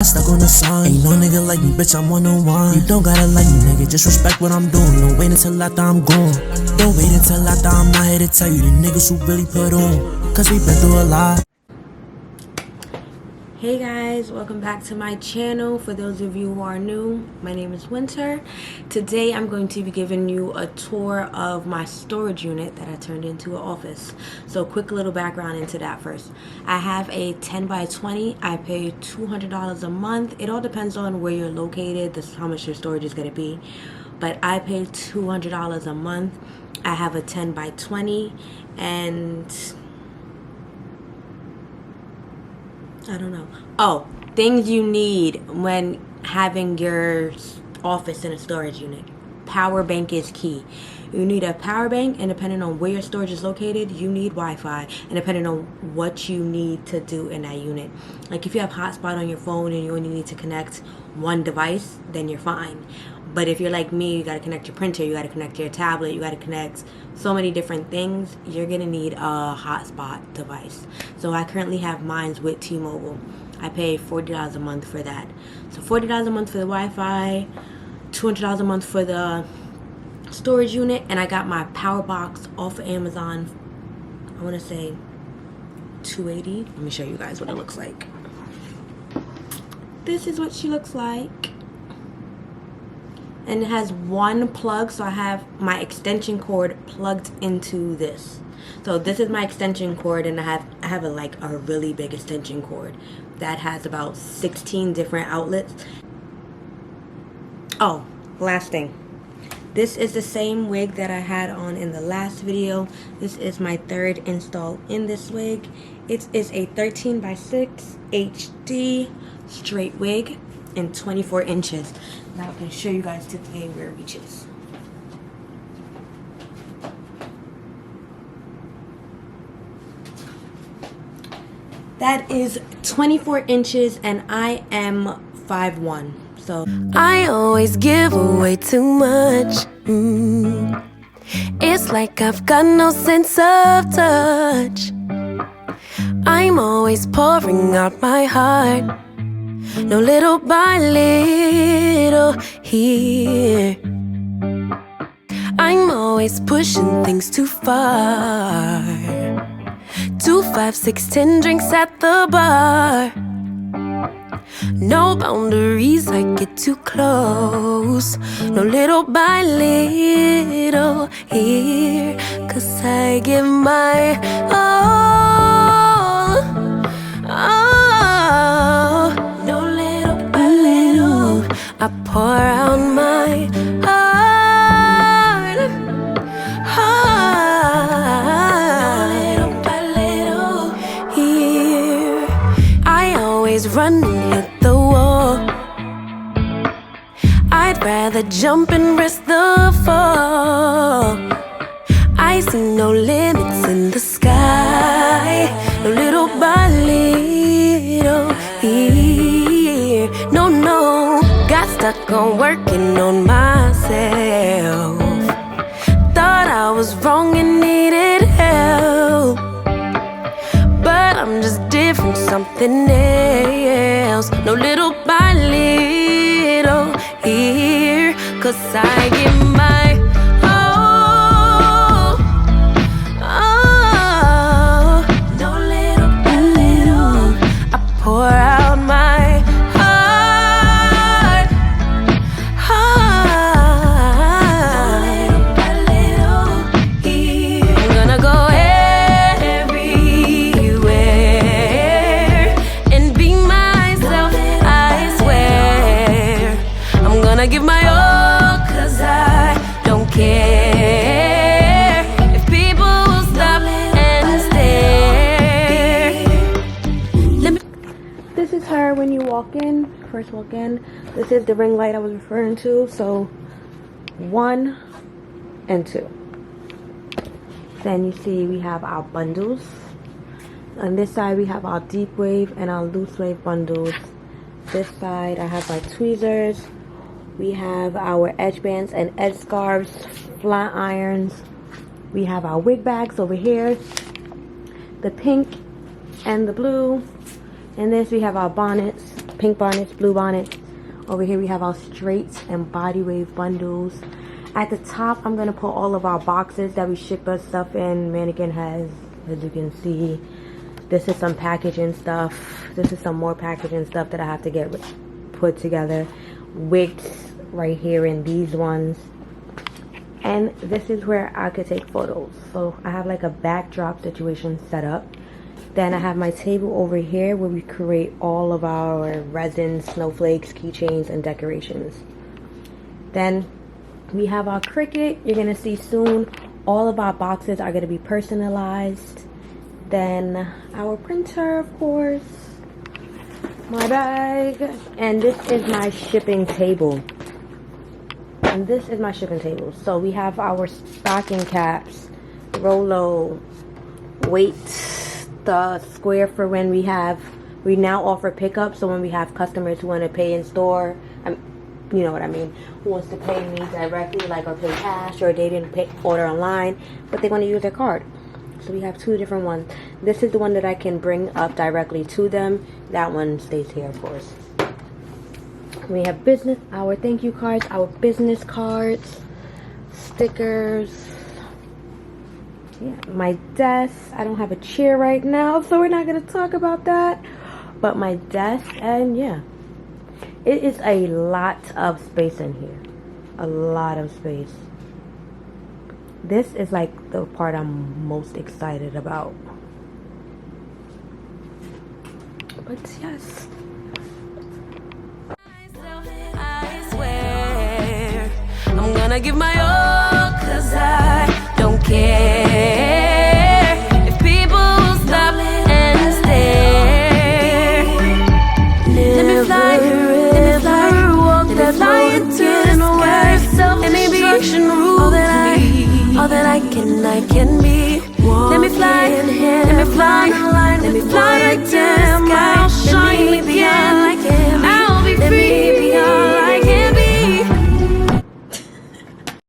stuck on the sun. Ain't no nigga like me, bitch, I'm 101. You don't gotta like me, nigga, just respect what I'm doing. Don't wait until after I'm gone. Don't wait until after I'm not here to tell you the niggas who really put on. Cause we been through a lot. Hey guys, welcome back to my channel. For those of you who are new, my name is Winter. Today I'm going to be giving you a tour of my storage unit that I turned into an office. So quick little background into that first. I have a 10 by 20. I pay $200 a month. It all depends on where you're located, how much your storage is going to be. But I pay $200 a month. I have a 10 by 20 and I don't know. Oh, things you need when having your office in a storage unit. Power bank is key. You need a power bank, and depending on where your storage is located, you need Wi-Fi, and depending on what you need to do in that unit. Like if you have hotspot on your phone and you only need to connect one device, then you're fine. But if you're like me, you got to connect your printer, you got to connect your tablet, you got to connect so many different things, you're going to need a hotspot device. So I currently have mine with T-Mobile. I pay $40 a month for that. So $40 a month for the Wi-Fi, $200 a month for the storage unit, and I got my power box off of Amazon. I want to say $280. Let me show you guys what it looks like. This is what she looks like. And it has one plug, so I have my extension cord plugged into this. So this is my extension cord, and I have a really big extension cord that has about 16 different outlets. Oh, last thing. This is the same wig that I had on in the last video. This is my third install in this wig. It is a 13 by 6 HD straight wig in 24 inches. Now I can show you guys today where it reaches. That is 24 inches, and I am 5'1". So I always give away too much. It's like I've got no sense of touch. I'm always pouring out my heart, no little by little here. I'm always pushing things too far. 2, 5, 6, 10 drinks at the bar. No boundaries, I get too close. No little by little here. Cause I give my all. Oh, no little by little. I pour out my heart. No little by little here. I always run and hit the wall. I'd rather jump and risk the fall. I see no limits in the sky. No little by little here. No, no, got stuck on working on myself. Thought I was wrong and needed help, but I'm just different, something else. No little by little here. Cause I give my all. Oh, no little by little. I pour out my heart. No little by little here. I'm gonna go everywhere and be myself, I swear. I'm gonna give my all, cause I don't care if people will stop and stare. this is her when you walk in, first walk in. This is the ring light I was referring to. So 1 and 2. Then you see we have our bundles. On this side we have our deep wave and our loose wave bundles. This side I have my tweezers. We have our edge bands and edge scarves, flat irons. We have our wig bags over here, the pink and the blue. And this we have our bonnets pink bonnets, blue bonnets. Over here we have our straights and body wave bundles. At the top, I'm gonna put all of our boxes that we ship us stuff in. Mannequin has, as you can see, this is some packaging stuff. This is some more packaging stuff that I have to get put together. Wigs right here in these ones. And this is where I could take photos. So I have like a backdrop situation set up. Then I have my table over here where we create all of our resin, snowflakes, keychains, and decorations. Then we have our Cricut. You're gonna see soon all of our boxes are gonna be personalized. Then our printer, of course, my bag, and this is my shipping table. And this is my shipping table. So we have our stocking caps, Rolo, weights, the square for when we now offer pickup. So when we have customers who want to pay in store, you know what I mean, who wants to pay me directly, like, or pay cash, or they didn't order online, but they want to use their card. So we have two different ones. This is the one that I can bring up directly to them. That one stays here, of course. We have our thank you cards, our business cards, stickers. Yeah, my desk. I don't have a chair right now, so we're not going to talk about that. But my desk, and yeah. It is a lot of space in here. A lot of space. This is like the part I'm most excited about. But yes. I swear I'm gonna give my all, 'cause I don't care if people stop and stare. Let me fly, walk that fly into the sky. Let me be all that I can be. Let me fly.